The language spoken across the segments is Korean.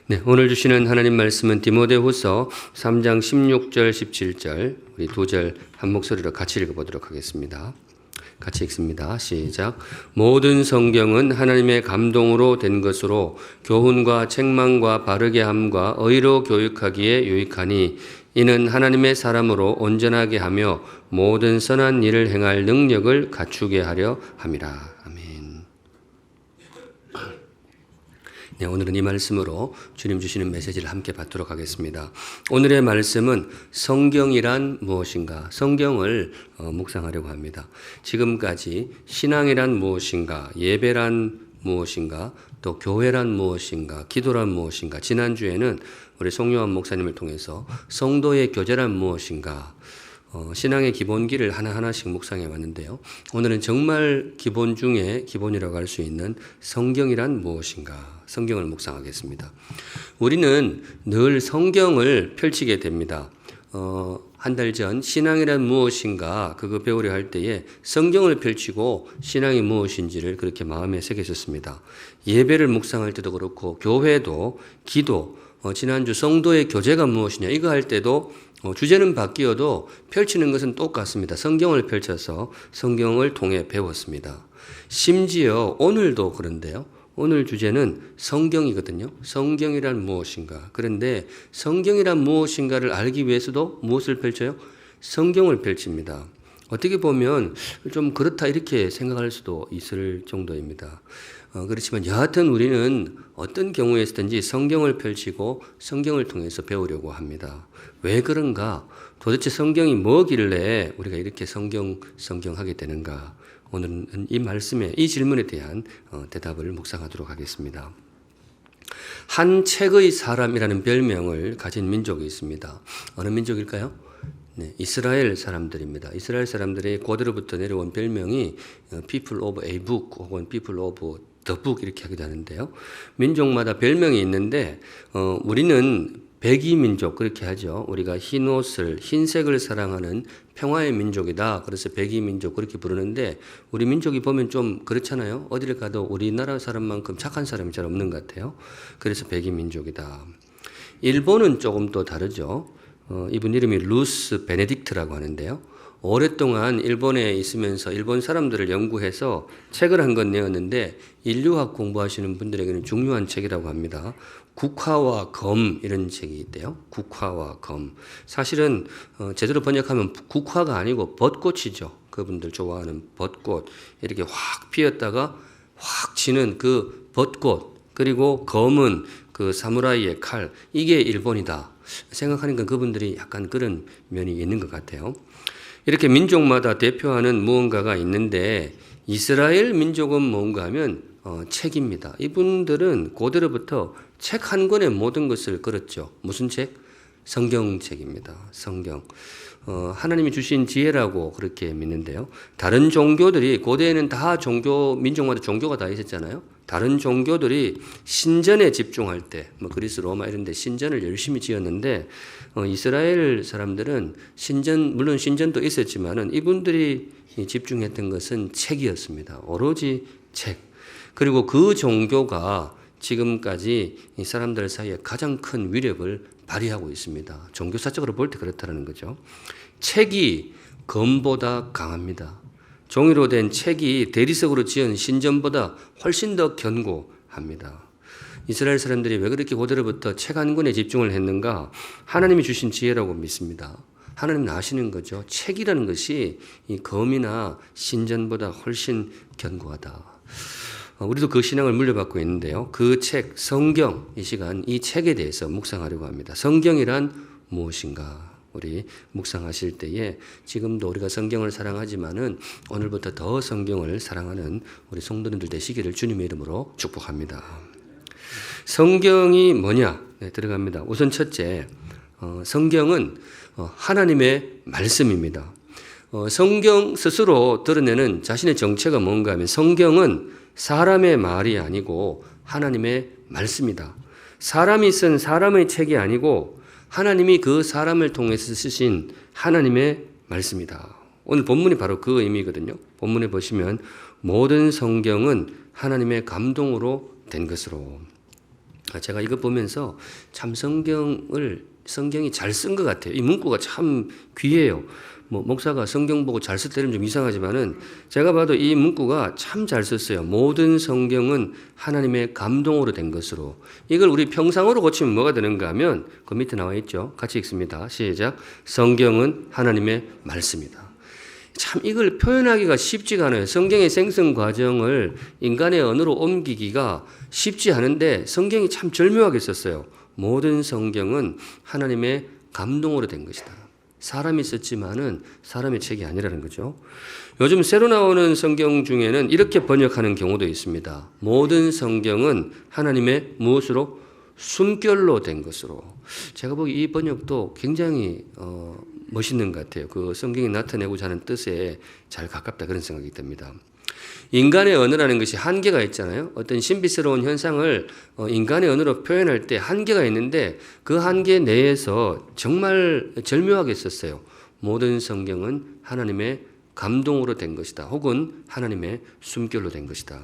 네, 오늘 주시는 하나님 말씀은 디모데후서 3장 16절, 17절 우리 두 절 한 목소리로 같이 읽어보도록 하겠습니다. 같이 읽습니다. 시작. 모든 성경은 하나님의 감동으로 된 것으로 교훈과 책망과 바르게 함과 의로 교육하기에 유익하니 이는 하나님의 사람으로 온전하게 하며 모든 선한 일을 행할 능력을 갖추게 하려 함이라. 아멘. 네, 오늘은 이 말씀으로 주님 주시는 메시지를 함께 받도록 하겠습니다. 오늘의 말씀은 성경이란 무엇인가? 성경을 묵상하려고 합니다. 지금까지 신앙이란 무엇인가? 예배란 무엇인가? 또 교회란 무엇인가? 기도란 무엇인가? 지난주에는 우리 송요한 목사님을 통해서 성도의 교제란 무엇인가? 신앙의 기본기를 하나하나씩 묵상해 왔는데요. 오늘은 정말 기본 중에 기본이라고 할 수 있는 성경이란 무엇인가? 성경을 묵상하겠습니다. 우리는 늘 성경을 펼치게 됩니다. 한 달 전 신앙이란 무엇인가 그거 배우려 할 때에 성경을 펼치고 신앙이 무엇인지를 그렇게 마음에 새겼었습니다. 예배를 묵상할 때도 그렇고 교회도 기도 지난주 성도의 교제가 무엇이냐 이거 할 때도 주제는 바뀌어도 펼치는 것은 똑같습니다. 성경을 펼쳐서 성경을 통해 배웠습니다. 심지어 오늘도 그런데요. 오늘 주제는 성경이거든요. 성경이란 무엇인가. 그런데 성경이란 무엇인가를 알기 위해서도 무엇을 펼쳐요? 성경을 펼칩니다. 어떻게 보면 좀 그렇다 이렇게 생각할 수도 있을 정도입니다. 그렇지만 여하튼 우리는 어떤 경우에서든지 성경을 펼치고 성경을 통해서 배우려고 합니다. 왜 그런가? 도대체 성경이 뭐길래 우리가 이렇게 성경하게 되는가? 오늘은 이 말씀에 이 질문에 대한 대답을 묵상하도록 하겠습니다. 한 책의 사람이라는 별명을 가진 민족이 있습니다. 어느 민족일까요? 네, 이스라엘 사람들입니다. 이스라엘 사람들의 고대로부터 내려온 별명이 People of a Book 혹은 People of the Book 이렇게 하기도 하는데요. 민족마다 별명이 있는데 우리는 백이 민족 그렇게 하죠. 우리가 흰색을 사랑하는 평화의 민족이다. 그래서 백이 민족 그렇게 부르는데 우리 민족이 보면 좀 그렇잖아요. 어디를 가도 우리나라 사람만큼 착한 사람이 잘 없는 것 같아요. 그래서 백이 민족이다. 일본은 조금 또 다르죠. 이분 이름이 루스 베네딕트라고 하는데요. 오랫동안 일본에 있으면서 일본 사람들을 연구해서 책을 한 권 내었는데 인류학 공부하시는 분들에게는 중요한 책이라고 합니다. 국화와 검 이런 책이 있대요. 국화와 검. 사실은 제대로 번역하면 국화가 아니고 벚꽃이죠. 그분들 좋아하는 벚꽃. 이렇게 확 피었다가 확 지는 그 벚꽃. 그리고 검은 그 사무라이의 칼. 이게 일본이다. 생각하니까 그분들이 약간 그런 면이 있는 것 같아요. 이렇게 민족마다 대표하는 무언가가 있는데 이스라엘 민족은 뭔가 하면 책입니다. 이분들은 고대로부터 책 한 권에 모든 것을 걸었죠. 무슨 책? 성경책입니다. 성경. 하나님이 주신 지혜라고 그렇게 믿는데요. 다른 종교들이 고대에는 다 민족마다 종교가 다 있었잖아요. 다른 종교들이 신전에 집중할 때, 그리스, 로마 이런 데 신전을 열심히 지었는데, 이스라엘 사람들은 물론 신전도 있었지만은 이분들이 집중했던 것은 책이었습니다. 오로지 책. 그리고 그 종교가 지금까지 이 사람들 사이에 가장 큰 위력을 발휘하고 있습니다. 종교사적으로 볼 때 그렇다는 거죠. 책이 검보다 강합니다. 종이로 된 책이 대리석으로 지은 신전보다 훨씬 더 견고합니다. 이스라엘 사람들이 왜 그렇게 고대로부터 책 한 권에 집중을 했는가? 하나님이 주신 지혜라고 믿습니다. 하나님은 아시는 거죠. 책이라는 것이 이 검이나 신전보다 훨씬 견고하다. 우리도 그 신앙을 물려받고 있는데요. 그 책, 성경, 이 시간 이 책에 대해서 묵상하려고 합니다. 성경이란 무엇인가? 우리 묵상하실 때에 지금도 우리가 성경을 사랑하지만은 오늘부터 더 성경을 사랑하는 우리 성도님들 되시기를 주님의 이름으로 축복합니다. 성경이 뭐냐? 네, 들어갑니다. 우선 첫째, 성경은 하나님의 말씀입니다. 성경 스스로 드러내는 자신의 정체가 뭔가 하면 성경은 사람의 말이 아니고 하나님의 말씀이다. 사람이 쓴 사람의 책이 아니고 하나님이 그 사람을 통해서 쓰신 하나님의 말씀이다. 오늘 본문이 바로 그 의미거든요. 본문에 보시면 모든 성경은 하나님의 감동으로 된 것으로. 제가 이거 보면서 참 성경이 잘 쓴 것 같아요. 이 문구가 참 귀해요. 뭐 목사가 성경 보고 잘 쓸 때는 좀 이상하지만은 제가 봐도 이 문구가 참 잘 썼어요. 모든 성경은 하나님의 감동으로 된 것으로. 이걸 우리 평상어로 고치면 뭐가 되는가 하면 그 밑에 나와 있죠. 같이 읽습니다. 시작. 성경은 하나님의 말씀이다. 참 이걸 표현하기가 쉽지가 않아요. 성경의 생성 과정을 인간의 언어로 옮기기가 쉽지 않은데 성경이 참 절묘하게 썼어요. 모든 성경은 하나님의 감동으로 된 것이다. 사람이 썼지만은 사람의 책이 아니라는 거죠. 요즘 새로 나오는 성경 중에는 이렇게 번역하는 경우도 있습니다. 모든 성경은 하나님의 무엇으로? 숨결로 된 것으로. 제가 보기 이 번역도 굉장히 멋있는 것 같아요. 그 성경이 나타내고자 하는 뜻에 잘 가깝다 그런 생각이 듭니다. 인간의 언어라는 것이 한계가 있잖아요. 어떤 신비스러운 현상을 인간의 언어로 표현할 때 한계가 있는데 그 한계 내에서 정말 절묘하게 썼어요. 모든 성경은 하나님의 감동으로 된 것이다. 혹은 하나님의 숨결로 된 것이다.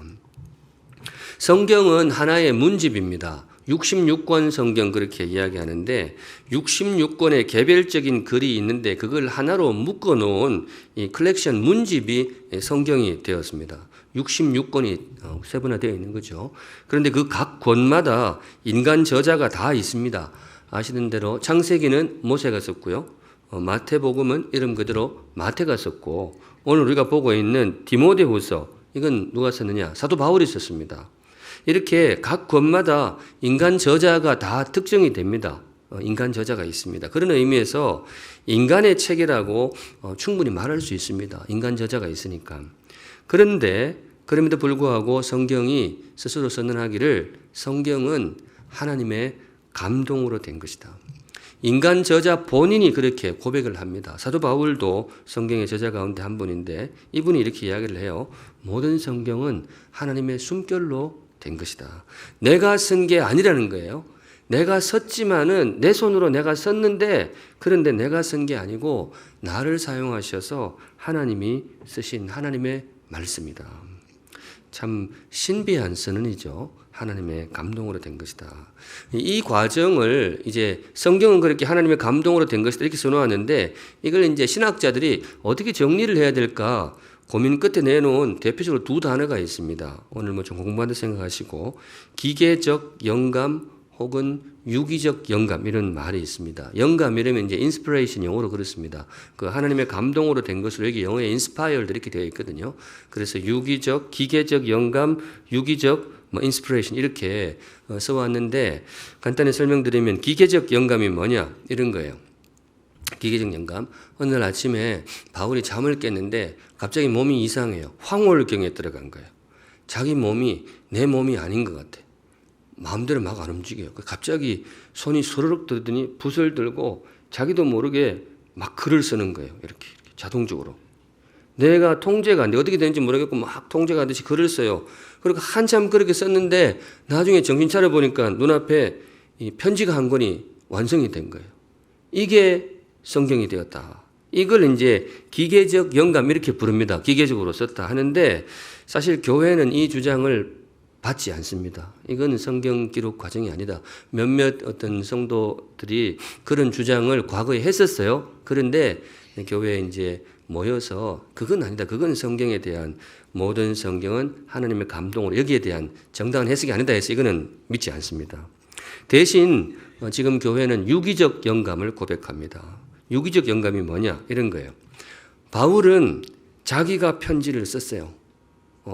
성경은 하나의 문집입니다. 66권 성경 그렇게 이야기하는데 66권의 개별적인 글이 있는데 그걸 하나로 묶어 놓은 이 컬렉션 문집이 성경이 되었습니다. 66권이 세분화되어 있는 거죠. 그런데 그 각 권마다 인간 저자가 다 있습니다. 아시는 대로 창세기는 모세가 썼고요. 마태복음은 이름 그대로 마태가 썼고 오늘 우리가 보고 있는 디모데후서 이건 누가 썼느냐? 사도 바울이 썼습니다. 이렇게 각 권마다 인간 저자가 다 특정이 됩니다. 인간 저자가 있습니다. 그런 의미에서 인간의 책이라고 충분히 말할 수 있습니다. 인간 저자가 있으니까. 그런데 그럼에도 불구하고 성경이 스스로 선언하기를 성경은 하나님의 감동으로 된 것이다. 인간 저자 본인이 그렇게 고백을 합니다. 사도 바울도 성경의 저자 가운데 한 분인데 이분이 이렇게 이야기를 해요. 모든 성경은 하나님의 숨결로 된 것이다. 내가 쓴 게 아니라는 거예요. 내가 썼지만은 내 손으로 내가 썼는데 그런데 내가 쓴 게 아니고 나를 사용하셔서 하나님이 쓰신 하나님의 말씀이다. 참 신비한 선언이죠. 하나님의 감동으로 된 것이다. 이 과정을 이제 성경은 그렇게 하나님의 감동으로 된 것이다 이렇게 써놓았는데 이걸 이제 신학자들이 어떻게 정리를 해야 될까 고민 끝에 내놓은 대표적으로 두 단어가 있습니다. 오늘 뭐 좀 공부한다 생각하시고 기계적 영감 혹은 유기적 영감 이런 말이 있습니다. 영감 이러면 이제 inspiration 영어로 그렇습니다. 그 하나님의 감동으로 된 것으로 여기 영어에 inspired 이렇게 되어 있거든요. 그래서 유기적, 기계적 영감, 유기적 inspiration 이렇게 써왔는데 간단히 설명드리면 기계적 영감이 뭐냐 이런 거예요. 기계적 영감. 어느 날 아침에 바울이 잠을 깼는데 갑자기 몸이 이상해요. 황홀경에 들어간 거예요. 자기 몸이 내 몸이 아닌 것 같아. 마음대로 막 안 움직여요. 갑자기 손이 소르륵 들더니 붓을 들고 자기도 모르게 막 글을 쓰는 거예요. 이렇게 자동적으로. 내가 통제가 안 돼. 어떻게 되는지 모르겠고 막 통제가 안 되지 글을 써요. 그리고 한참 그렇게 썼는데 나중에 정신 차려보니까 눈앞에 이 편지가 한 권이 완성이 된 거예요. 이게 성경이 되었다. 이걸 이제 기계적 영감 이렇게 부릅니다. 기계적으로 썼다 하는데 사실 교회는 이 주장을 받지 않습니다. 이건 성경 기록 과정이 아니다. 몇몇 어떤 성도들이 그런 주장을 과거에 했었어요. 그런데 교회에 이제 모여서 그건 아니다. 그건 성경에 대한 모든 성경은 하나님의 감동으로 여기에 대한 정당한 해석이 아니다 해서 이거는 믿지 않습니다. 대신 지금 교회는 유기적 영감을 고백합니다. 유기적 영감이 뭐냐 이런 거예요. 바울은 자기가 편지를 썼어요.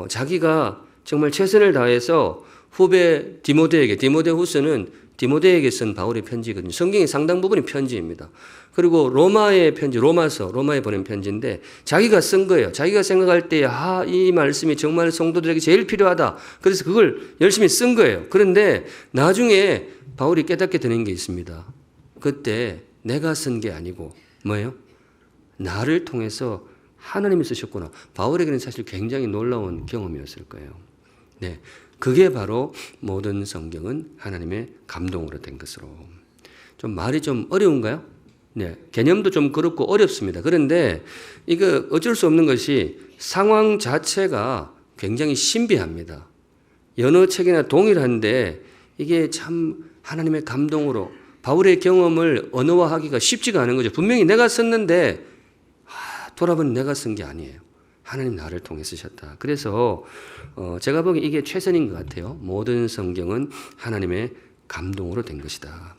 자기가 정말 최선을 다해서 후배 디모데후서는 디모데에게 쓴 바울의 편지거든요. 성경의 상당 부분이 편지입니다. 그리고 로마의 편지, 로마에 보낸 편지인데 자기가 쓴 거예요. 자기가 생각할 때 이 말씀이 정말 성도들에게 제일 필요하다. 그래서 그걸 열심히 쓴 거예요. 그런데 나중에 바울이 깨닫게 되는 게 있습니다. 그때 내가 쓴 게 아니고 뭐예요? 나를 통해서 하나님이 쓰셨구나. 바울에게는 사실 굉장히 놀라운 경험이었을 거예요. 네, 그게 바로 모든 성경은 하나님의 감동으로 된 것으로. 좀 말이 좀 어려운가요? 네, 개념도 좀 그렇고 어렵습니다. 그런데 이거 어쩔 수 없는 것이 상황 자체가 굉장히 신비합니다. 여느 책이나 동일한데 이게 참 하나님의 감동으로 바울의 경험을 언어화하기가 쉽지가 않은 거죠. 분명히 내가 썼는데 돌아보니 내가 쓴 게 아니에요. 하나님 나를 통해 쓰셨다. 그래서 제가 보기에 이게 최선인 것 같아요. 모든 성경은 하나님의 감동으로 된 것이다.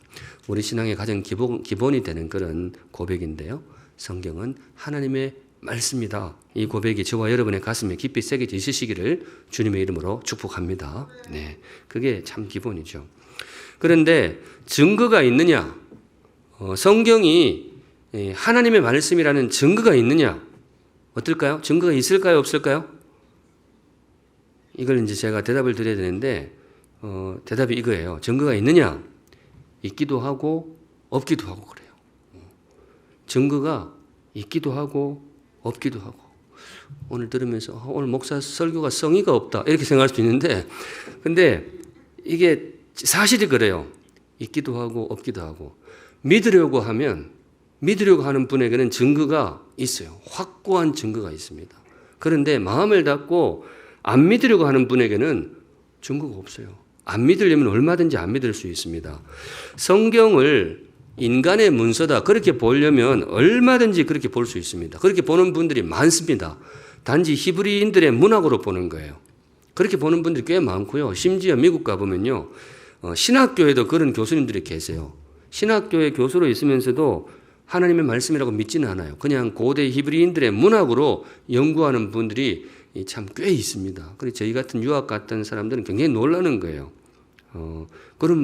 우리 신앙의 가장 기본이 되는 그런 고백인데요. 성경은 하나님의 말씀이다. 이 고백이 저와 여러분의 가슴에 깊이 새겨져 있으시기를 주님의 이름으로 축복합니다. 네, 그게 참 기본이죠. 그런데 증거가 있느냐? 성경이 하나님의 말씀이라는 증거가 있느냐? 어떨까요? 증거가 있을까요? 없을까요? 이걸 이제 제가 대답을 드려야 되는데 대답이 이거예요. 증거가 있느냐? 있기도 하고 없기도 하고 그래요. 증거가 있기도 하고 없기도 하고. 오늘 들으면서 오늘 목사 설교가 성의가 없다 이렇게 생각할 수 있는데 근데 이게 사실이 그래요. 있기도 하고 없기도 하고. 믿으려고 하는 분에게는 증거가 있어요. 확고한 증거가 있습니다. 그런데 마음을 닫고 안 믿으려고 하는 분에게는 증거가 없어요. 안 믿으려면 얼마든지 안 믿을 수 있습니다. 성경을 인간의 문서다 그렇게 보려면 얼마든지 그렇게 볼 수 있습니다. 그렇게 보는 분들이 많습니다. 단지 히브리인들의 문학으로 보는 거예요. 그렇게 보는 분들이 꽤 많고요. 심지어 미국 가보면요. 신학교에도 그런 교수님들이 계세요. 신학교의 교수로 있으면서도 하나님의 말씀이라고 믿지는 않아요. 그냥 고대 히브리인들의 문학으로 연구하는 분들이 참 꽤 있습니다. 그래서 저희 같은 유학 갔던 사람들은 굉장히 놀라는 거예요.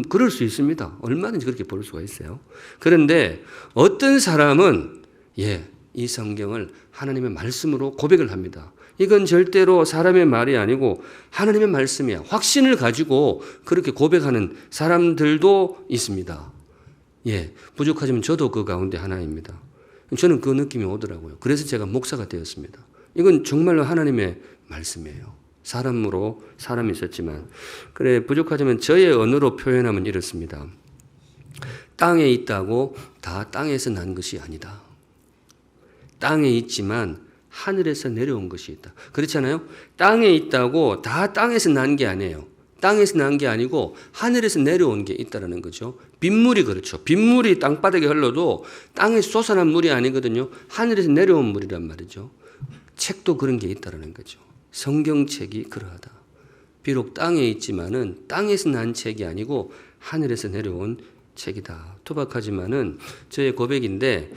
그럴 수 있습니다. 얼마든지 그렇게 볼 수가 있어요. 그런데 어떤 사람은 이 성경을 하나님의 말씀으로 고백을 합니다. 이건 절대로 사람의 말이 아니고 하나님의 말씀이야. 확신을 가지고 그렇게 고백하는 사람들도 있습니다. 부족하지만 저도 그 가운데 하나입니다. 저는 그 느낌이 오더라고요. 그래서 제가 목사가 되었습니다. 이건 정말로 하나님의 말씀이에요. 사람으로 사람이 있었지만 그래 부족하지만 저의 언어로 표현하면 이렇습니다. 땅에 있다고 다 땅에서 난 것이 아니다. 땅에 있지만 하늘에서 내려온 것이 있다. 그렇잖아요. 땅에 있다고 다 땅에서 난 게 아니에요. 땅에서 난 게 아니고 하늘에서 내려온 게 있다는 거죠. 빗물이 그렇죠. 빗물이 땅바닥에 흘러도 땅에서 솟아난 물이 아니거든요. 하늘에서 내려온 물이란 말이죠. 책도 그런 게 있다는 거죠. 성경책이 그러하다. 비록 땅에 있지만은 땅에서 난 책이 아니고 하늘에서 내려온 책이다. 투박하지만은 저의 고백인데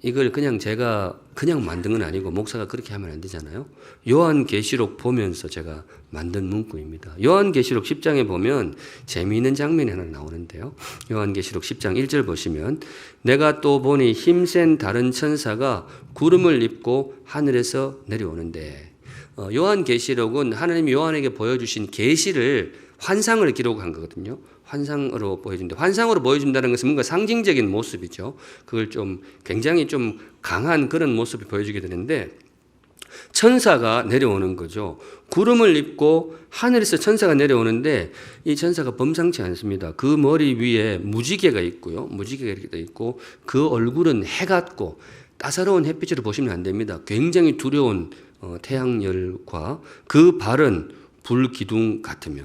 이걸 그냥 제가 그냥 만든 건 아니고 목사가 그렇게 하면 안 되잖아요. 요한계시록 보면서 제가 만든 문구입니다. 요한계시록 10장에 보면 재미있는 장면이 하나 나오는데요. 요한계시록 10장 1절 보시면 내가 또 보니 힘센 다른 천사가 구름을 입고 하늘에서 내려오는데 요한계시록은 하나님이 요한에게 보여주신 계시를 환상을 기록한 거거든요. 환상으로 보여준다. 환상으로 보여준다는 것은 뭔가 상징적인 모습이죠. 그걸 좀 굉장히 좀 강한 그런 모습을 보여주게 되는데 천사가 내려오는 거죠. 구름을 입고 하늘에서 천사가 내려오는데 이 천사가 범상치 않습니다. 그 머리 위에 무지개가 있고요. 무지개가 이렇게 돼 있고 그 얼굴은 해 같고 따사로운 햇빛으로 보시면 안 됩니다. 굉장히 두려운 태양열과 그 발은 불기둥 같으며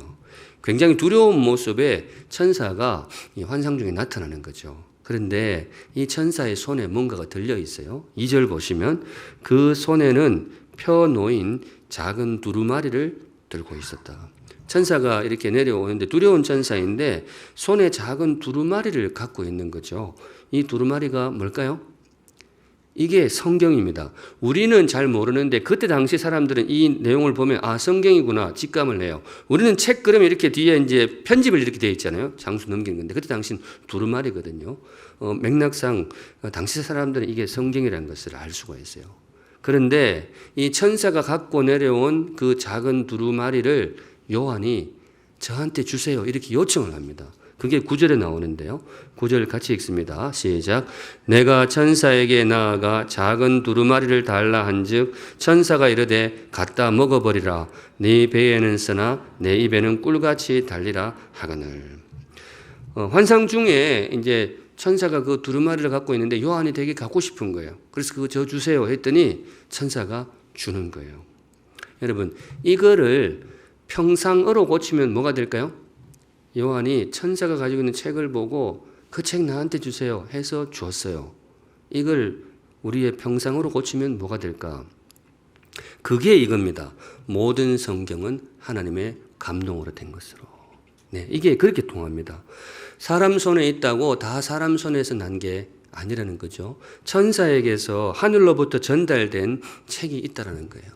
굉장히 두려운 모습의 천사가 이 환상 중에 나타나는 거죠. 그런데 이 천사의 손에 뭔가가 들려 있어요. 2절 보시면 그 손에는 펴놓인 작은 두루마리를 들고 있었다. 천사가 이렇게 내려오는데 두려운 천사인데 손에 작은 두루마리를 갖고 있는 거죠. 이 두루마리가 뭘까요? 이게 성경입니다. 우리는 잘 모르는데 그때 당시 사람들은 이 내용을 보면 성경이구나 직감을 해요. 우리는 책 그러면 이렇게 뒤에 이제 편집을 이렇게 되어 있잖아요. 장수 넘기는 건데 그때 당시는 두루마리거든요. 맥락상 당시 사람들은 이게 성경이라는 것을 알 수가 있어요. 그런데 이 천사가 갖고 내려온 그 작은 두루마리를 요한이 저한테 주세요 이렇게 요청을 합니다. 그게 9절에 나오는데요. 9절 같이 읽습니다. 시작. 내가 천사에게 나아가 작은 두루마리를 달라 한즉 천사가 이르되 갖다 먹어버리라. 네 배에는 쓰나 내 입에는 꿀같이 달리라 하거늘. 환상 중에 이제 천사가 그 두루마리를 갖고 있는데 요한이 되게 갖고 싶은 거예요. 그래서 그거 저 주세요 했더니 천사가 주는 거예요. 여러분 이거를 평상어로 고치면 뭐가 될까요? 요한이 천사가 가지고 있는 책을 보고 그 책 나한테 주세요 해서 주었어요. 이걸 우리의 평상으로 고치면 뭐가 될까? 그게 이겁니다. 모든 성경은 하나님의 감동으로 된 것으로. 네, 이게 그렇게 통합니다. 사람 손에 있다고 다 사람 손에서 난 게 아니라는 거죠. 천사에게서 하늘로부터 전달된 책이 있다라는 거예요.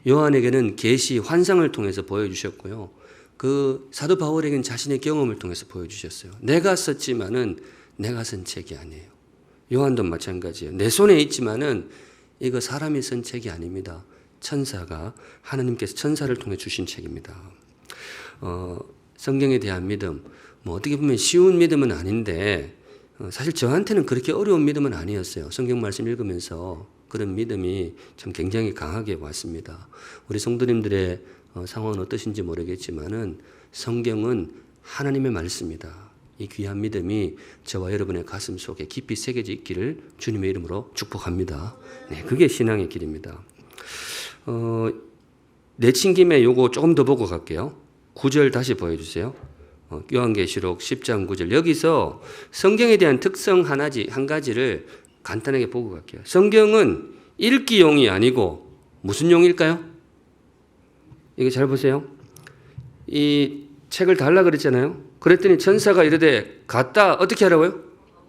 요한에게는 계시, 환상을 통해서 보여주셨고요. 그 사도 바울에게는 자신의 경험을 통해서 보여주셨어요. 내가 썼지만은 내가 쓴 책이 아니에요. 요한도 마찬가지예요. 내 손에 있지만은 이거 사람이 쓴 책이 아닙니다. 천사가 하나님께서 천사를 통해 주신 책입니다. 성경에 대한 믿음, 뭐 어떻게 보면 쉬운 믿음은 아닌데 사실 저한테는 그렇게 어려운 믿음은 아니었어요. 성경 말씀 읽으면서 그런 믿음이 참 굉장히 강하게 왔습니다. 우리 성도님들의 상황은 어떠신지 모르겠지만은 성경은 하나님의 말씀이다. 이 귀한 믿음이 저와 여러분의 가슴 속에 깊이 새겨져 있기를 주님의 이름으로 축복합니다. 네, 그게 신앙의 길입니다. 내친 김에 요거 조금 더 보고 갈게요. 9절 다시 보여주세요. 요한계시록 10장 9절. 여기서 성경에 대한 특성 한 가지를 간단하게 보고 갈게요. 성경은 읽기용이 아니고 무슨 용일까요? 이거 잘 보세요. 이 책을 달라 그랬잖아요. 그랬더니 천사가 이르되 갖다 어떻게 하라고요?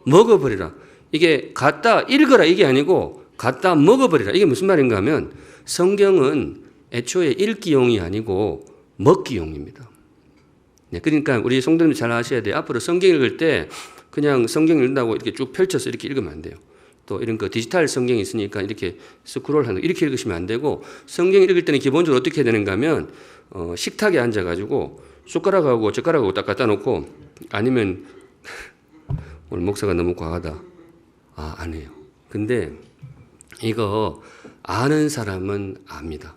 먹어버리라. 이게 갖다 읽어라 이게 아니고 갖다 먹어버리라. 이게 무슨 말인가 하면 성경은 애초에 읽기용이 아니고 먹기용입니다. 네, 그러니까 우리 성도님 잘 아셔야 돼요. 앞으로 성경 읽을 때 그냥 성경 읽는다고 이렇게 쭉 펼쳐서 이렇게 읽으면 안 돼요. 또 이런 거 디지털 성경이 있으니까 이렇게 스크롤하는 거 이렇게 읽으시면 안 되고 성경 읽을 때는 기본적으로 어떻게 해야 되는가 하면 식탁에 앉아가지고 숟가락하고 젓가락하고 딱 갖다 놓고 아니면 오늘 목사가 너무 과하다. 안 해요. 근데 이거 아는 사람은 압니다.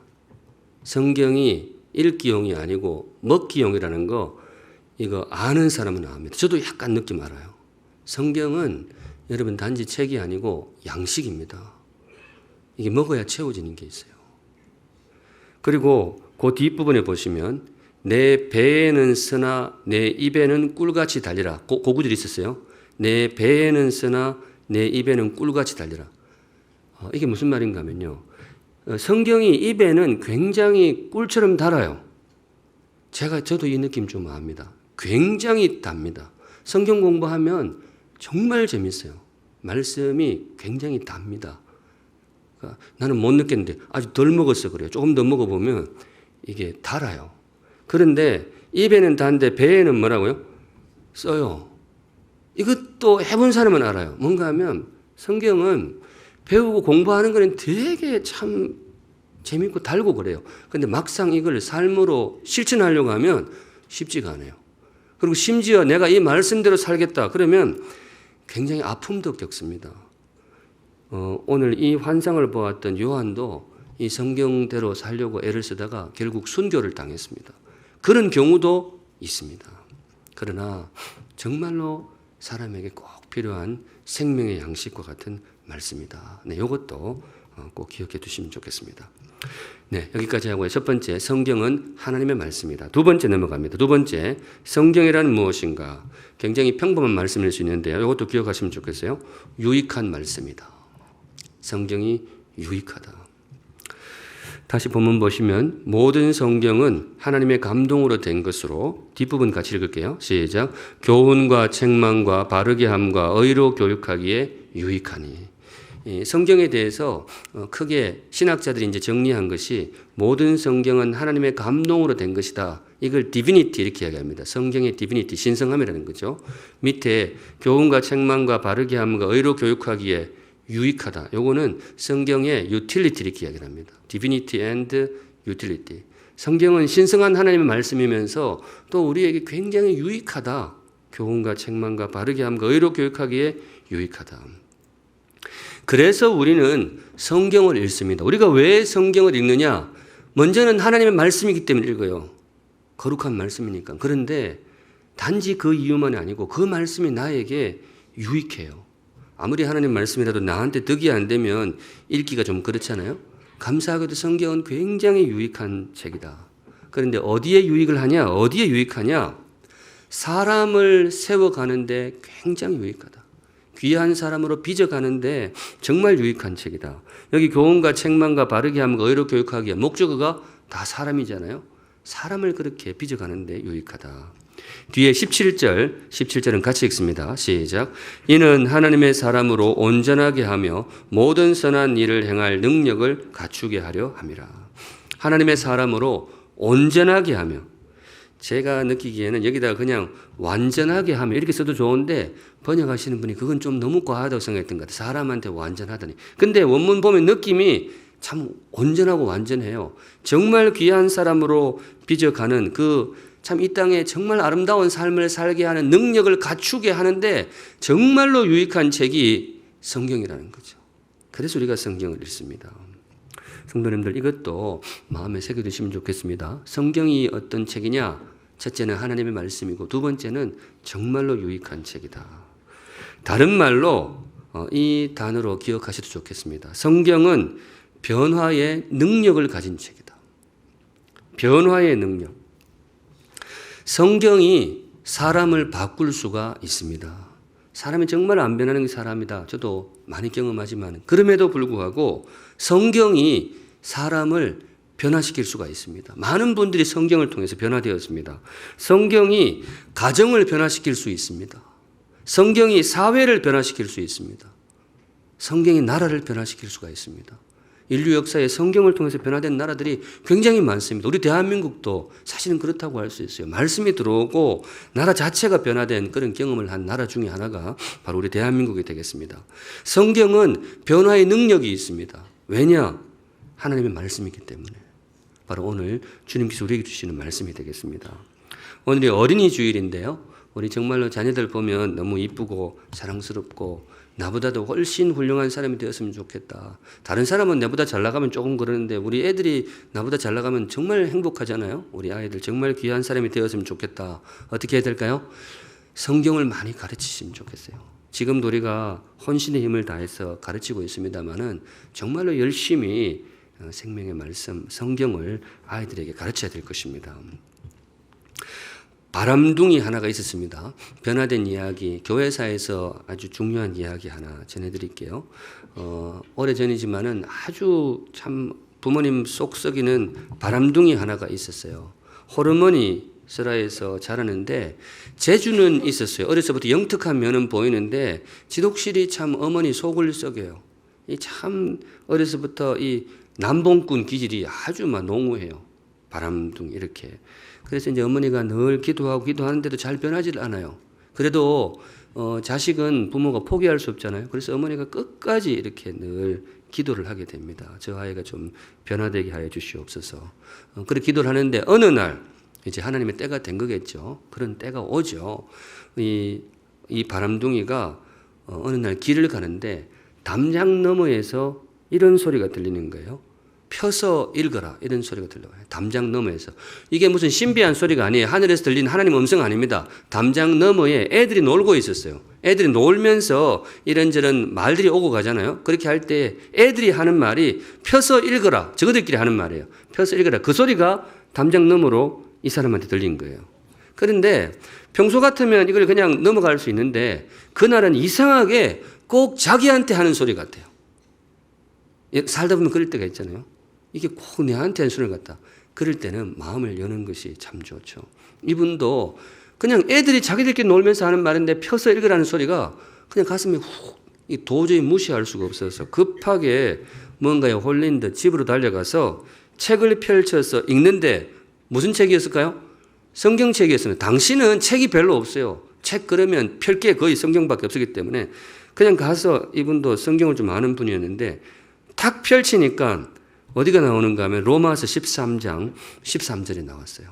성경이 읽기용이 아니고 먹기용이라는 거 이거 아는 사람은 압니다. 저도 약간 느낌 알아요. 성경은 여러분 단지 책이 아니고 양식입니다. 이게 먹어야 채워지는 게 있어요. 그리고 그 뒷부분에 보시면 내 배에는 쓰나 내 입에는 꿀같이 달리라. 그 구절이 있었어요. 내 배에는 쓰나 내 입에는 꿀같이 달리라. 이게 무슨 말인가 하면요. 성경이 입에는 굉장히 꿀처럼 달아요. 저도 이 느낌 좀 압니다. 굉장히 답니다. 성경 공부하면 정말 재밌어요. 말씀이 굉장히 답니다. 그러니까 나는 못 느꼈는데 아주 덜 먹었어 그래요. 조금 더 먹어보면 이게 달아요. 그런데 입에는 단데 배에는 뭐라고요? 써요. 이것도 해본 사람은 알아요. 뭔가 하면 성경은 배우고 공부하는 거는 되게 참 재밌고 달고 그래요. 근데 막상 이걸 삶으로 실천하려고 하면 쉽지가 않아요. 그리고 심지어 내가 이 말씀대로 살겠다 그러면 굉장히 아픔도 겪습니다. 오늘 이 환상을 보았던 요한도 이 성경대로 살려고 애를 쓰다가 결국 순교를 당했습니다. 그런 경우도 있습니다. 그러나 정말로 사람에게 꼭 필요한 생명의 양식과 같은 말씀이다. 네, 이것도 꼭 기억해 두시면 좋겠습니다. 네, 여기까지 하고요. 첫 번째, 성경은 하나님의 말씀이다. 두 번째 넘어갑니다. 두 번째, 성경이란 무엇인가? 굉장히 평범한 말씀일 수 있는데요. 이것도 기억하시면 좋겠어요. 유익한 말씀이다. 성경이 유익하다. 다시 본문 보시면 모든 성경은 하나님의 감동으로 된 것으로 뒷부분 같이 읽을게요. 시작. 교훈과 책망과 바르게 함과 의로 교육하기에 유익하니. 성경에 대해서 크게 신학자들이 이제 정리한 것이 모든 성경은 하나님의 감동으로 된 것이다. 이걸 디비니티 이렇게 이야기합니다. 성경의 디비니티, 신성함이라는 거죠. 밑에 교훈과 책망과 바르게 함과 의로 교육하기에 유익하다. 요거는 성경의 유틸리티 이렇게 이야기를 합니다. 디비니티 앤드 유틸리티. 성경은 신성한 하나님의 말씀이면서 또 우리에게 굉장히 유익하다. 교훈과 책망과 바르게 함과 의로 교육하기에 유익하다. 그래서 우리는 성경을 읽습니다. 우리가 왜 성경을 읽느냐? 먼저는 하나님의 말씀이기 때문에 읽어요. 거룩한 말씀이니까. 그런데 단지 그 이유만이 아니고 그 말씀이 나에게 유익해요. 아무리 하나님 말씀이라도 나한테 득이 안 되면 읽기가 좀 그렇잖아요. 감사하게도 성경은 굉장히 유익한 책이다. 그런데 어디에 유익을 하냐? 어디에 유익하냐? 사람을 세워가는데 굉장히 유익하다. 귀한 사람으로 빚어가는데 정말 유익한 책이다. 여기 교훈과 책망과 바르게 함과 의로 교육하기에 목적어가 다 사람이잖아요. 사람을 그렇게 빚어가는데 유익하다. 뒤에 17절은 같이 읽습니다. 시작. 이는 하나님의 사람으로 온전하게 하며 모든 선한 일을 행할 능력을 갖추게 하려 함이라. 하나님의 사람으로 온전하게 하며, 제가 느끼기에는 여기다가 그냥 완전하게 하며 이렇게 써도 좋은데 번역하시는 분이 그건 좀 너무 과하다고 생각했던 것 같아요. 사람한테 완전하다니. 근데 원문 보면 느낌이 참 온전하고 완전해요. 정말 귀한 사람으로 빚어가는 참 이 땅에 정말 아름다운 삶을 살게 하는 능력을 갖추게 하는데 정말로 유익한 책이 성경이라는 거죠. 그래서 우리가 성경을 읽습니다. 성도님들, 이것도 마음에 새겨두시면 좋겠습니다. 성경이 어떤 책이냐? 첫째는 하나님의 말씀이고 두 번째는 정말로 유익한 책이다. 다른 말로 이 단어로 기억하셔도 좋겠습니다. 성경은 변화의 능력을 가진 책이다. 변화의 능력. 성경이 사람을 바꿀 수가 있습니다. 사람이 정말 안 변하는 게 사람이다. 저도 많이 경험하지만 그럼에도 불구하고 성경이 사람을 변화시킬 수가 있습니다. 많은 분들이 성경을 통해서 변화되었습니다. 성경이 가정을 변화시킬 수 있습니다. 성경이 사회를 변화시킬 수 있습니다. 성경이 나라를 변화시킬 수가 있습니다. 인류 역사에 성경을 통해서 변화된 나라들이 굉장히 많습니다. 우리 대한민국도 사실은 그렇다고 할 수 있어요. 말씀이 들어오고 나라 자체가 변화된 그런 경험을 한 나라 중에 하나가 바로 우리 대한민국이 되겠습니다. 성경은 변화의 능력이 있습니다. 왜냐? 하나님의 말씀이기 때문에. 바로 오늘 주님께서 우리에게 주시는 말씀이 되겠습니다. 오늘이 어린이 주일인데요. 우리 정말로 자녀들 보면 너무 이쁘고 사랑스럽고 나보다도 훨씬 훌륭한 사람이 되었으면 좋겠다. 다른 사람은 나보다 잘 나가면 조금 그러는데 우리 애들이 나보다 잘 나가면 정말 행복하잖아요. 우리 아이들 정말 귀한 사람이 되었으면 좋겠다. 어떻게 해야 될까요? 성경을 많이 가르치시면 좋겠어요. 지금도 우리가 혼신의 힘을 다해서 가르치고 있습니다만은 정말로 열심히 생명의 말씀, 성경을 아이들에게 가르쳐야 될 것입니다. 바람둥이 하나가 있었습니다. 변화된 이야기, 교회사에서 아주 중요한 이야기 하나 전해드릴게요. 오래전이지만은 아주 참 부모님 속 썩이는 바람둥이 하나가 있었어요. 호르몬이 슬하에서 자라는데 재주는 있었어요. 어려서부터 영특한 면은 보이는데 지독실이 참 어머니 속을 썩여요. 이 참 어려서부터 이 남봉꾼 기질이 아주 막 농후해요. 바람둥이 이렇게. 그래서 이제 어머니가 늘 기도하는데도 잘 변하지 않아요. 그래도 자식은 부모가 포기할 수 없잖아요. 그래서 어머니가 끝까지 이렇게 늘 기도를 하게 됩니다. 저 아이가 좀 변화되게 하여 주시옵소서. 그렇게 기도를 하는데 어느 날 이제 하나님의 때가 된 거겠죠. 그런 때가 오죠. 이 바람둥이가 어느 날 길을 가는데 담장 너머에서 이런 소리가 들리는 거예요. 펴서 읽어라 이런 소리가 들려요. 담장 너머에서. 이게 무슨 신비한 소리가 아니에요. 하늘에서 들리는 하나님 음성 아닙니다. 담장 너머에 애들이 놀고 있었어요. 애들이 놀면서 이런저런 말들이 오고 가잖아요. 그렇게 할 때 애들이 하는 말이 펴서 읽어라. 저거들끼리 하는 말이에요. 펴서 읽어라. 그 소리가 담장 너머로 이 사람한테 들린 거예요. 그런데 평소 같으면 이걸 그냥 넘어갈 수 있는데 그날은 이상하게 꼭 자기한테 하는 소리 같아요. 살다 보면 그럴 때가 있잖아요. 이게 꼭 내한테 하는 소리 같다. 그럴 때는 마음을 여는 것이 참 좋죠. 이분도 그냥 애들이 자기들끼리 놀면서 하는 말인데 펴서 읽으라는 소리가 그냥 가슴에 훅 도저히 무시할 수가 없어서 급하게 뭔가에 홀린 듯 집으로 달려가서 책을 펼쳐서 읽는데 무슨 책이었을까요? 성경책이었습니다. 당시는 책이 별로 없어요. 책 그러면 펼 게 거의 성경밖에 없었기 때문에 그냥 가서 이분도 성경을 좀 아는 분이었는데 탁 펼치니까 어디가 나오는가 하면 로마서 13장 13절이 나왔어요.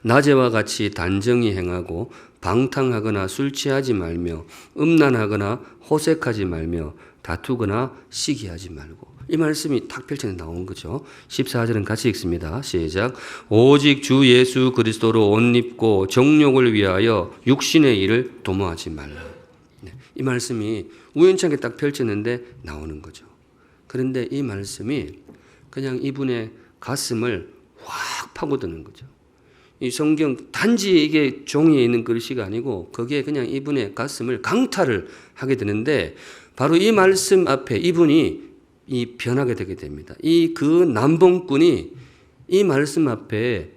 낮에와 같이 단정히 행하고 방탕하거나 술 취하지 말며 음란하거나 호색하지 말며 다투거나 시기하지 말고. 이 말씀이 탁 펼쳐서 나온 거죠. 14절은 같이 읽습니다. 시작. 오직 주 예수 그리스도로 옷 입고 정욕을 위하여 육신의 일을 도모하지 말라. 네, 이 말씀이 우연찮게 딱 펼쳤는데 나오는 거죠. 그런데 이 말씀이 그냥 이분의 가슴을 확 파고드는 거죠. 이 성경 단지 이게 종이에 있는 글씨가 아니고 거기에 그냥 이분의 가슴을 강탈을 하게 되는데 바로 이 말씀 앞에 이분이 이 변하게 되게 됩니다. 이 그 남봉꾼이 이 말씀 앞에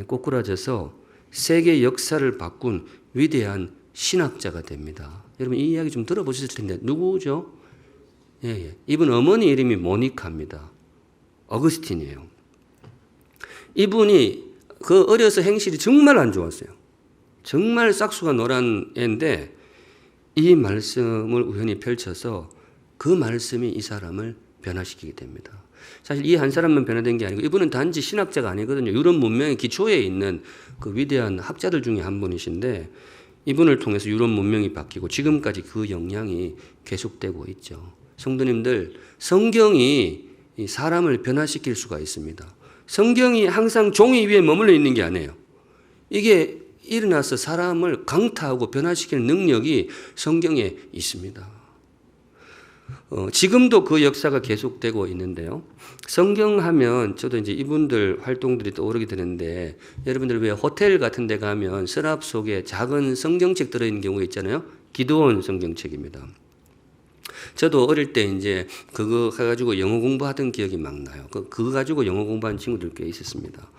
꼬꾸라져서 세계 역사를 바꾼 위대한 신학자가 됩니다. 여러분 이 이야기 좀 들어보셨을 텐데 누구죠? 예. 이분 어머니 이름이 모니카입니다. 어거스틴이에요. 이분이 그 어려서 행실이 정말 안 좋았어요. 정말 싹수가 노란 애인데 이 말씀을 우연히 펼쳐서 그 말씀이 이 사람을 변화시키게 됩니다. 사실 이 한 사람만 변화된 게 아니고 이분은 단지 신학자가 아니거든요. 유럽 문명의 기초에 있는 그 위대한 학자들 중에 한 분이신데 이분을 통해서 유럽 문명이 바뀌고 지금까지 그 영향이 계속되고 있죠. 성도님들, 성경이 이 사람을 변화시킬 수가 있습니다. 성경이 항상 종이 위에 머물러 있는 게 아니에요. 이게 일어나서 사람을 강타하고 변화시키는 능력이 성경에 있습니다. 지금도 그 역사가 계속되고 있는데요. 성경 하면 저도 이제 이분들 활동들이 떠오르게 되는데 여러분들 왜 호텔 같은 데 가면 서랍 속에 작은 성경책 들어있는 경우가 있잖아요. 기도원 성경책입니다. 저도 어릴 때 이제 그거 가지고 영어 공부하던 기억이 막 나요. 그거 가지고 영어 공부한 친구들 꽤 있었습니다.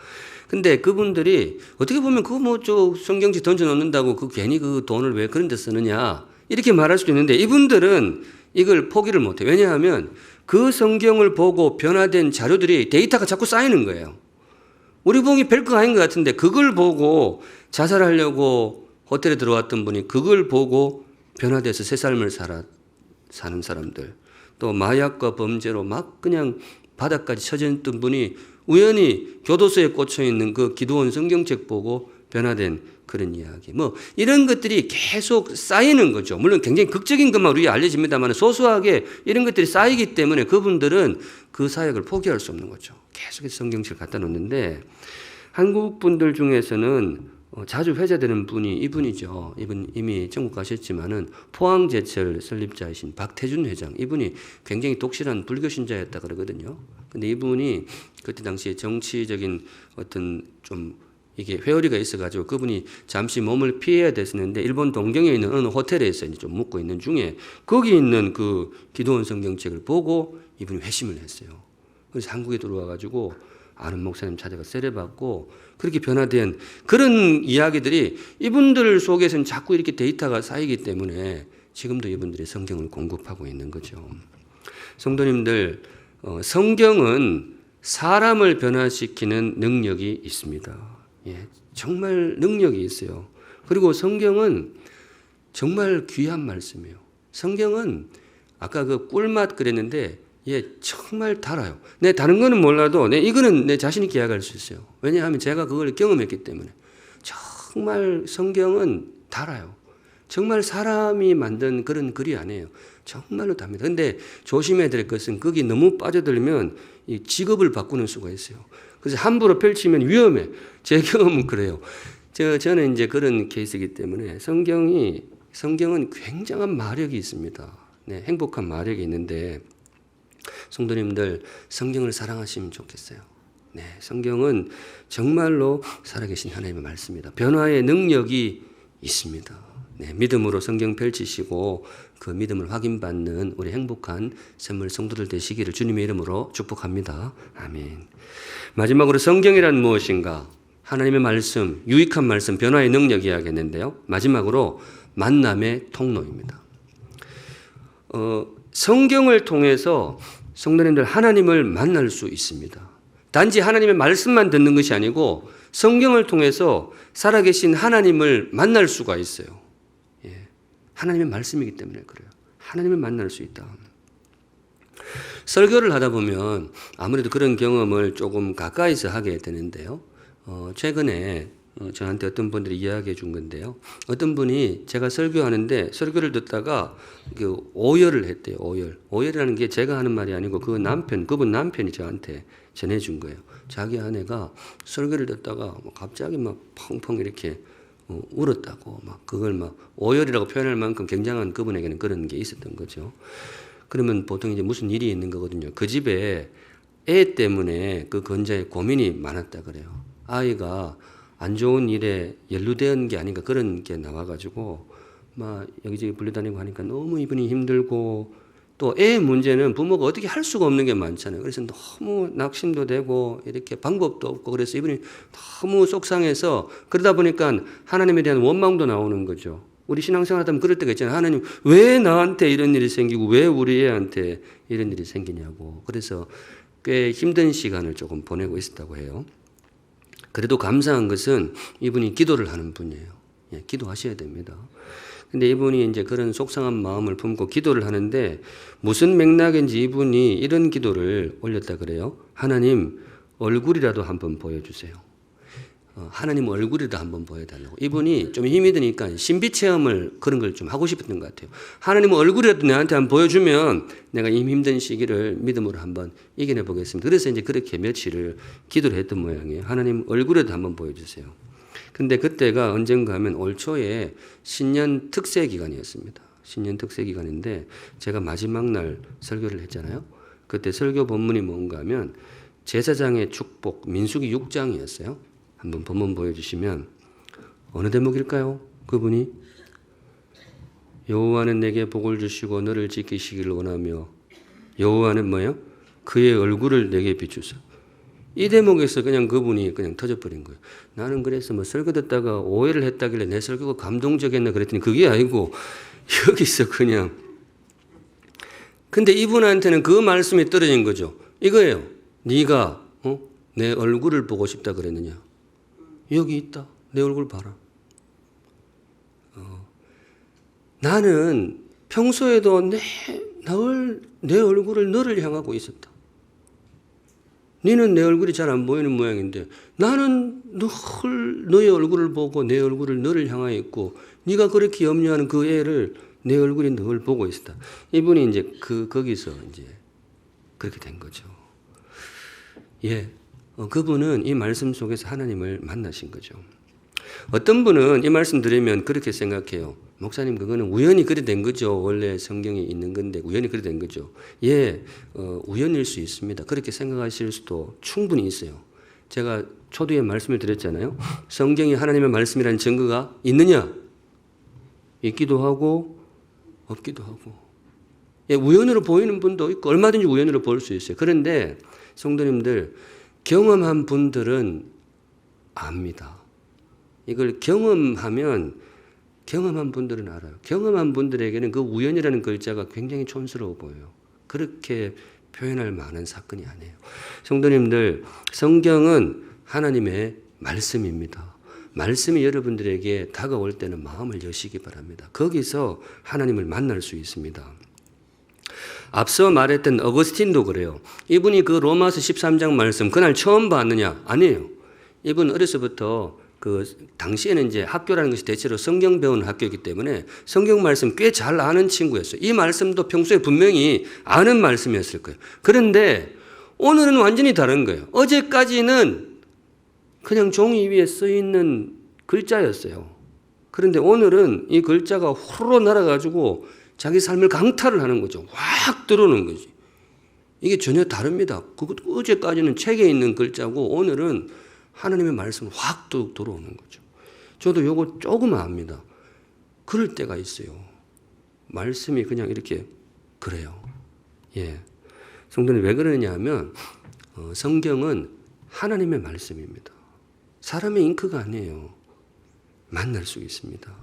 근데 그분들이 어떻게 보면 그거 뭐 저 성경책 던져 놓는다고 그 괜히 그 돈을 왜 그런 데 쓰느냐 이렇게 말할 수도 있는데 이분들은 이걸 포기를 못 해요. 왜냐하면 그 성경을 보고 변화된 자료들이 데이터가 자꾸 쌓이는 거예요. 우리 봉이 별거 아닌 것 같은데 그걸 보고 자살하려고 호텔에 들어왔던 분이 그걸 보고 변화돼서 새 삶을 사는 사람들, 또 마약과 범죄로 막 그냥 바닥까지 처졌던 분이 우연히 교도소에 꽂혀 있는 그 기도원 성경책 보고 변화된 그런 이야기. 뭐 이런 것들이 계속 쌓이는 거죠. 물론 굉장히 극적인 것만 우리가 알려집니다만 소소하게 이런 것들이 쌓이기 때문에 그분들은 그 사역을 포기할 수 없는 거죠. 계속해서 성경책을 갖다 놓는데 한국 분들 중에서는 자주 회자되는 분이 이분이죠. 이분 이미 전국 가셨지만은 포항제철 설립자이신 박태준 회장. 이분이 굉장히 독실한 불교 신자였다 그러거든요. 근데 이분이 그때 당시에 정치적인 어떤 좀 이게 회오리가 있어가지고 그분이 잠시 몸을 피해야 됐었는데 일본 동경에 있는 어느 호텔에서 이제 좀 묵고 있는 중에 거기 있는 그 기도원 성경책을 보고 이분이 회심을 했어요. 그래서 한국에 들어와가지고 아는 목사님 찾아가 세례받고 그렇게 변화된 그런 이야기들이 이분들 속에서는 자꾸 이렇게 데이터가 쌓이기 때문에 지금도 이분들이 성경을 공급하고 있는 거죠. 성도님들, 성경은 사람을 변화시키는 능력이 있습니다. 예, 정말 능력이 있어요. 그리고 성경은 정말 귀한 말씀이에요. 성경은 아까 그 꿀맛 그랬는데 정말 달아요. 내 다른 거는 몰라도 이거는 내 자신 있게 이야기할 수 있어요. 왜냐하면 제가 그걸 경험했기 때문에. 정말 성경은 달아요. 정말 사람이 만든 그런 글이 아니에요. 정말로 답니다. 근데 조심해야 될 것은 거기 너무 빠져들면 이 직업을 바꾸는 수가 있어요. 그래서 함부로 펼치면 위험해. 제 경험은 그래요. 저는 이제 그런 케이스이기 때문에 성경은 굉장한 마력이 있습니다. 네, 행복한 마력이 있는데 성도님들 성경을 사랑하시면 좋겠어요. 네, 성경은 정말로 살아계신 하나님의 말씀입니다. 변화의 능력이 있습니다. 네, 믿음으로 성경 펼치시고 그 믿음을 확인받는 우리 행복한 선물 성도들 되시기를 주님의 이름으로 축복합니다. 아멘. 마지막으로 성경이란 무엇인가? 하나님의 말씀, 유익한 말씀, 변화의 능력 이야기했는데요. 마지막으로 만남의 통로입니다. 성경을 통해서 성도님들 하나님을 만날 수 있습니다. 단지 하나님의 말씀만 듣는 것이 아니고 성경을 통해서 살아계신 하나님을 만날 수가 있어요. 하나님의 말씀이기 때문에 그래요. 하나님을 만날 수 있다. 설교를 하다 보면 아무래도 그런 경험을 조금 가까이서 하게 되는데요. 최근에 저한테 어떤 분들이 이야기해 준 건데요. 어떤 분이 제가 설교하는데 설교를 듣다가 오열을 했대요. 오열이라는 게 제가 하는 말이 아니고 그분 남편이 저한테 전해준 거예요. 자기 아내가 설교를 듣다가 갑자기 막 펑펑 이렇게 울었다고 그걸 오열이라고 표현할 만큼 굉장한 그분에게는 그런 게 있었던 거죠. 그러면 보통 이제 무슨 일이 있는 거거든요. 그 집에 애 때문에 그 건자에 고민이 많았다 그래요. 아이가 안 좋은 일에 연루된 게 아닌가 그런 게 나와가지고 막 여기저기 불려다니고 하니까 너무 이분이 힘들고 또 애 문제는 부모가 어떻게 할 수가 없는 게 많잖아요. 그래서 너무 낙심도 되고 이렇게 방법도 없고 그래서 이분이 너무 속상해서 그러다 보니까 하나님에 대한 원망도 나오는 거죠. 우리 신앙생활 하다 보면 그럴 때가 있잖아요. 하나님 왜 나한테 이런 일이 생기고 왜 우리 애한테 이런 일이 생기냐고. 그래서 꽤 힘든 시간을 조금 보내고 있었다고 해요. 그래도 감사한 것은 이분이 기도를 하는 분이에요. 예, 기도하셔야 됩니다. 근데 이분이 이제 그런 속상한 마음을 품고 기도를 하는데 무슨 맥락인지 이분이 이런 기도를 올렸다 그래요. 하나님 얼굴이라도 한번 보여주세요. 하나님 얼굴이라도 한번 보여달라고. 이분이 좀 힘이 드니까 신비 체험을 그런 걸 좀 하고 싶었던 것 같아요. 하나님 얼굴이라도 나한테 한번 보여주면 내가 이 힘든 시기를 믿음으로 한번 이겨내 보겠습니다. 그래서 이제 그렇게 며칠을 기도를 했던 모양이에요. 하나님 얼굴이라도 한번 보여주세요. 근데 그때가 언젠가 하면 올 초에 신년 특세 기간이었습니다. 신년 특세 기간인데 제가 마지막 날 설교를 했잖아요. 그때 설교 본문이 뭔가 하면 제사장의 축복 민수기 6장이었어요. 한번 본문 보여주시면 어느 대목일까요? 그분이 여호와는 내게 복을 주시고 너를 지키시기를 원하며 여호와는 뭐예요? 그의 얼굴을 내게 비추사. 이 대목에서 그냥 그분이 그냥 터져버린 거예요. 나는 그래서 뭐 설교 듣다가 오해를 했다길래 내 설교가 감동적이었나 그랬더니 그게 아니고 여기서 그냥. 근데 이분한테는 그 말씀이 떨어진 거죠. 이거예요. 네가 내 얼굴을 보고 싶다 그랬느냐. 여기 있다. 내 얼굴 봐라. 나는 평소에도 내 얼굴을 너를 향하고 있었다. 너는 내 얼굴이 잘 안 보이는 모양인데 나는 늘 너의 얼굴을 보고 내 얼굴을 너를 향하여 있고 네가 그렇게 염려하는 그 애를 내 얼굴이 늘 보고 있었다. 이분이 이제 거기서 이제 그렇게 된 거죠. 예. 그분은 이 말씀 속에서 하나님을 만나신 거죠. 어떤 분은 이 말씀 들으면 그렇게 생각해요. 목사님 그거는 우연히 그래 된 거죠. 원래 성경에 있는 건데 우연히 그래 된 거죠. 예, 우연일 수 있습니다. 그렇게 생각하실 수도 충분히 있어요. 제가 초두에 말씀을 드렸잖아요. 성경이 하나님의 말씀이라는 증거가 있느냐? 있기도 하고 없기도 하고. 예, 우연으로 보이는 분도 있고 얼마든지 우연으로 볼 수 있어요. 그런데 성도님들 경험한 분들은 압니다. 이걸 경험한 분들은 알아요. 경험한 분들에게는 그 우연이라는 글자가 굉장히 촌스러워 보여요. 그렇게 표현할 만한 사건이 아니에요. 성도님들, 성경은 하나님의 말씀입니다. 말씀이 여러분들에게 다가올 때는 마음을 여시기 바랍니다. 거기서 하나님을 만날 수 있습니다. 앞서 말했던 어거스틴도 그래요. 이분이 그 로마서 13장 말씀 그날 처음 봤느냐? 아니에요. 이분 어려서부터 당시에는 이제 학교라는 것이 대체로 성경 배우는 학교이기 때문에 성경 말씀 꽤 잘 아는 친구였어요. 이 말씀도 평소에 분명히 아는 말씀이었을 거예요. 그런데 오늘은 완전히 다른 거예요. 어제까지는 그냥 종이 위에 써 있는 글자였어요. 그런데 오늘은 이 글자가 후루룩 날아가지고 자기 삶을 강탈을 하는 거죠. 확 들어오는 거지. 이게 전혀 다릅니다. 어제까지는 책에 있는 글자고 오늘은 하나님의 말씀은 확 들어오는 거죠. 저도 요거 조금 압니다. 그럴 때가 있어요. 말씀이 그냥 이렇게 그래요. 예. 성도님 왜 그러느냐 하면 성경은 하나님의 말씀입니다. 사람의 잉크가 아니에요. 만날 수 있습니다.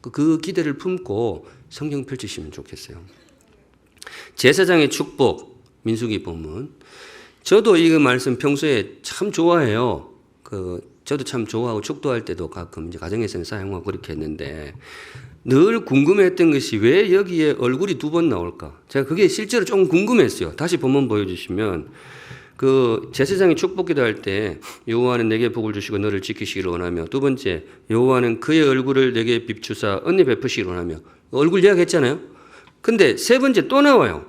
그 기대를 품고 성경 펼치시면 좋겠어요. 제사장의 축복, 민수기 본문. 저도 이 말씀 평소에 참 좋아해요. 저도 참 좋아하고 축도할 때도 가끔 이제 가정에서는 사용하고 그렇게 했는데 늘 궁금했던 것이 왜 여기에 얼굴이 2번 나올까? 제가 그게 실제로 조금 궁금했어요. 다시 본문 보여주시면 제사장이 축복 기도할 때 여호와는 내게 복을 주시고 너를 지키시기를 원하며 두 번째 여호와는 그의 얼굴을 내게 비추사 은혜 베푸시기를 원하며 얼굴 이야기했잖아요. 근데 세 번째 또 나와요.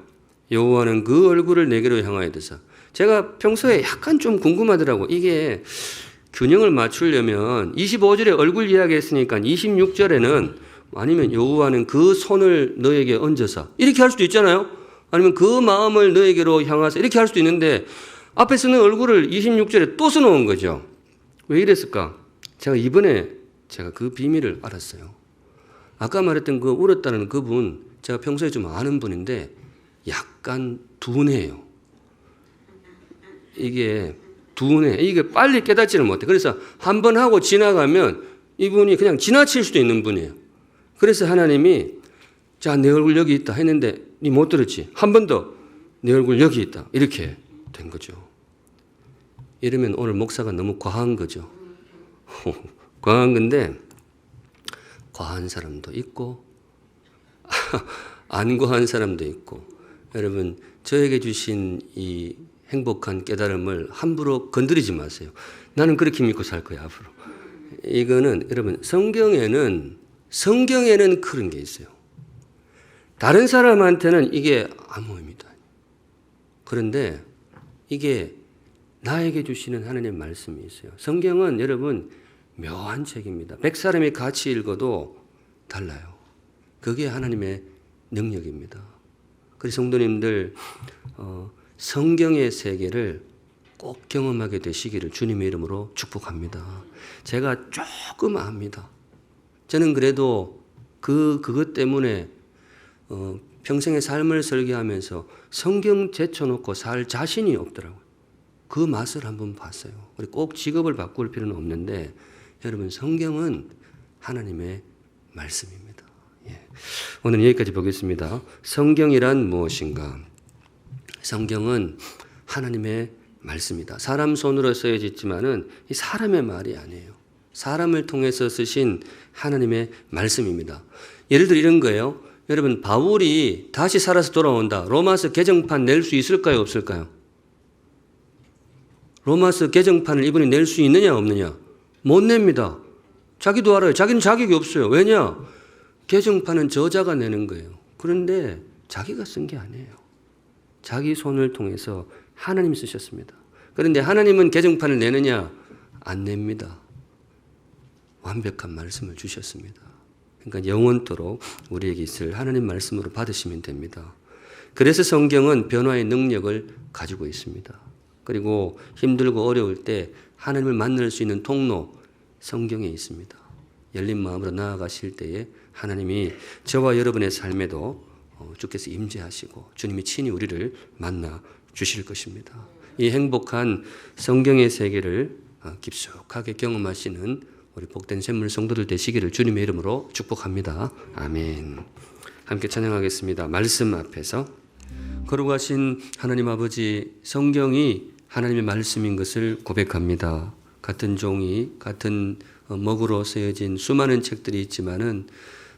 여호와는 그 얼굴을 내게로 향하여 드사. 제가 평소에 약간 좀 궁금하더라고. 이게 균형을 맞추려면 25절에 얼굴 이야기했으니까 26절에는 아니면 여호와는 그 손을 너에게 얹어서 이렇게 할 수도 있잖아요. 아니면 그 마음을 너에게로 향하사 이렇게 할 수도 있는데 앞에 쓰는 얼굴을 26절에 또 써놓은 거죠. 왜 이랬을까? 제가 이번에 제가 그 비밀을 알았어요. 아까 말했던 그 울었다는 그분, 제가 평소에 좀 아는 분인데 약간 둔해요. 이게 둔해. 이게 빨리 깨닫지를 못해. 그래서 한 번 하고 지나가면 이분이 그냥 지나칠 수도 있는 분이에요. 그래서 하나님이 자, 내 얼굴 여기 있다 했는데 니 못 들었지? 한 번 더 내 얼굴 여기 있다. 이렇게 된 거죠. 이러면 오늘 목사가 너무 과한 거죠. 과한 건데 과한 사람도 있고 안 과한 사람도 있고 여러분 저에게 주신 이 행복한 깨달음을 함부로 건드리지 마세요. 나는 그렇게 믿고 살 거야 앞으로. 이거는 여러분 성경에는 그런 게 있어요. 다른 사람한테는 이게 아무 의미도 아니에요. 그런데 이게 나에게 주시는 하나님의 말씀이 있어요. 성경은 여러분 묘한 책입니다. 100사람이 같이 읽어도 달라요. 그게 하나님의 능력입니다. 그래서 성도님들 성경의 세계를 꼭 경험하게 되시기를 주님의 이름으로 축복합니다. 제가 조금 압니다. 저는 그래도 그것 때문에 평생의 삶을 설계하면서 성경 제쳐놓고 살 자신이 없더라고요. 그 맛을 한번 봤어요. 꼭 직업을 바꿀 필요는 없는데 여러분 성경은 하나님의 말씀입니다. 예. 오늘 여기까지 보겠습니다. 성경이란 무엇인가? 성경은 하나님의 말씀이다. 사람 손으로 쓰여졌지만은 이 사람의 말이 아니에요. 사람을 통해서 쓰신 하나님의 말씀입니다. 예를 들어 이런 거예요. 여러분 바울이 다시 살아서 돌아온다. 로마서 개정판 낼 수 있을까요? 없을까요? 로마서 개정판을 이분이 낼 수 있느냐 없느냐? 못 냅니다. 자기도 알아요. 자기는 자격이 없어요. 왜냐? 개정판은 저자가 내는 거예요. 그런데 자기가 쓴 게 아니에요. 자기 손을 통해서 하나님이 쓰셨습니다. 그런데 하나님은 개정판을 내느냐? 안 냅니다. 완벽한 말씀을 주셨습니다. 그러니까 영원토록 우리에게 있을 하나님 말씀으로 받으시면 됩니다. 그래서 성경은 변화의 능력을 가지고 있습니다. 그리고 힘들고 어려울 때 하나님을 만날 수 있는 통로 성경에 있습니다. 열린 마음으로 나아가실 때에 하나님이 저와 여러분의 삶에도 주께서 임재하시고 주님이 친히 우리를 만나 주실 것입니다. 이 행복한 성경의 세계를 깊숙하게 경험하시는 우리 복된 샘물 성도들 되시기를 주님의 이름으로 축복합니다. 아멘. 함께 찬양하겠습니다. 말씀 앞에서 거룩하신 하나님 아버지, 성경이 하나님의 말씀인 것을 고백합니다. 같은 종이 같은 먹으로 쓰여진 수많은 책들이 있지만은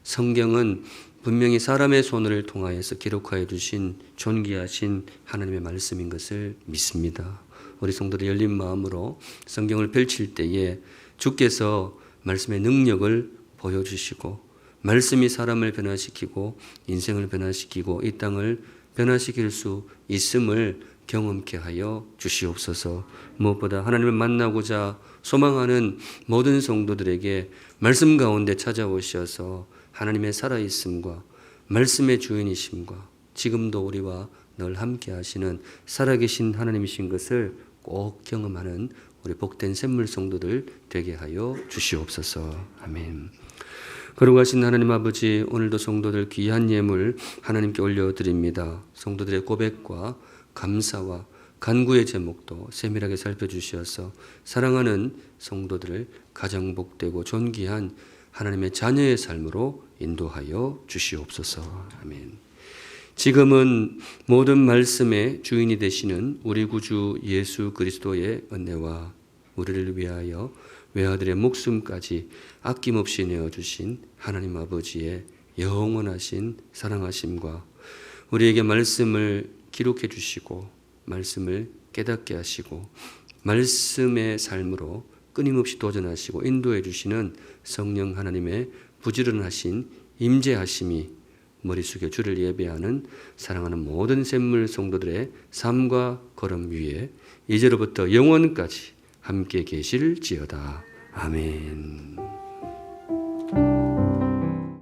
성경은 분명히 사람의 손을 통하여서 기록하여 주신 존귀하신 하나님의 말씀인 것을 믿습니다. 우리 성도들 열린 마음으로 성경을 펼칠 때에 주께서 말씀의 능력을 보여주시고 말씀이 사람을 변화시키고 인생을 변화시키고 이 땅을 변화시킬 수 있음을 경험케 하여 주시옵소서. 무엇보다 하나님을 만나고자 소망하는 모든 성도들에게 말씀 가운데 찾아오셔서 하나님의 살아있음과 말씀의 주인이심과 지금도 우리와 늘 함께 하시는 살아계신 하나님이신 것을 꼭 경험하는 우리 복된 샘물 성도들 되게 하여 주시옵소서. 아멘. 거룩하신 하나님 아버지, 오늘도 성도들 귀한 예물 하나님께 올려드립니다. 성도들의 고백과 감사와 간구의 제목도 세밀하게 살펴주시어서 사랑하는 성도들을 가장 복되고 존귀한 하나님의 자녀의 삶으로 인도하여 주시옵소서. 아멘. 지금은 모든 말씀의 주인이 되시는 우리 구주 예수 그리스도의 은혜와 우리를 위하여 외아들의 목숨까지 아낌없이 내어주신 하나님 아버지의 영원하신 사랑하심과 우리에게 말씀을 기록해 주시고 말씀을 깨닫게 하시고 말씀의 삶으로 끊임없이 도전하시고 인도해 주시는 성령 하나님의 부지런하신 임재하심이 머릿속에 주를 예배하는 사랑하는 모든 샘물 성도들의 삶과 걸음 위에 이제로부터 영원까지 함께 계실지어다. 아멘.